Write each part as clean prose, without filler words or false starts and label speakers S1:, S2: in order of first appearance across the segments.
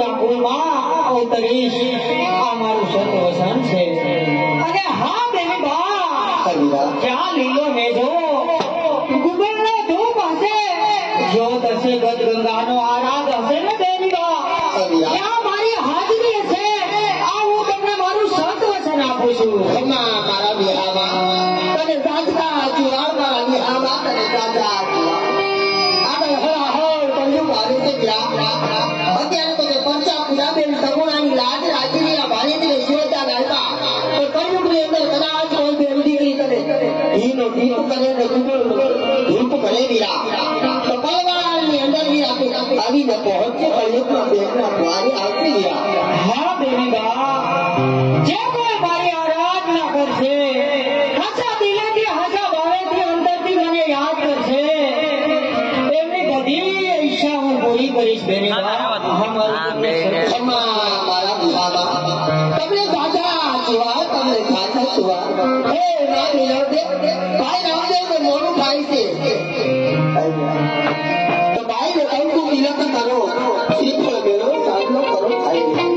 S1: રાખું માં અવતરીશ આ મારું સત વસન છે અને હા દેવી બા ક્યાં લીલો મેઘો ગુગળનો ધૂપ હશે જો દસે ગદ ગંગાનો આરાગ હશે ને દેવી બા ક્યાં મારી હાજરી હશે આ હું તમને મારું સત વસન આપું છું
S2: મારા વિહામાં તને સાચા જુવાર મારા વિહામાં તને સાચા આગળ હળાહળ કંજુ ભારે છે અત્યારે તો પંચા પૂજા બેન સગુણાની લાજ રાખીને આ ભારેથી શિવતા ગાયતા તો કંજુકની અંદર કદાચ કોઈ બેન દીકરી તને ઘીનો દીપ કરે ને ધૂપ કરે વીરા તો કલવાળની અંદર વીરા આવીને પહોંચે કંજુકના બેનના દ્વારે આવતી વીરા
S1: હા દેવી બા જે કોઈ મારી આરાધના કરશે હાચા દિલેથી હાચા ભાવેથી અંદરથી મને યાદ કરશે એમની બધી ઈચ્છા હું પૂરી કરીશ દેવી બા
S2: મારા વિવાહમાં તમને સાચા જુવાર તમને સાચા જુવાર હે ના મિલવદે ભાઈ રામદેવ તો મોડું થાય છે તો ભાઈ ને કંકુ તિલક કરો શ્રીફળ મેળો સાધનો કરો થાય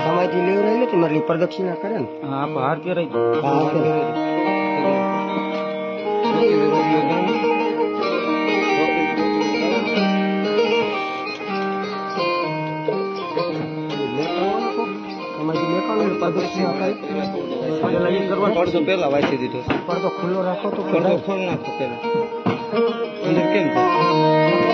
S3: સમાધિ લેવરાય ને મારી પ્રદક્ષિણા કરે ને
S4: હા હાર કેરાય પડદો પેલા વાંચી દીધો પડદો ખુલ્લો રાખો તો પડદો ખોલ નાખો પેલા અંદર કેમ છે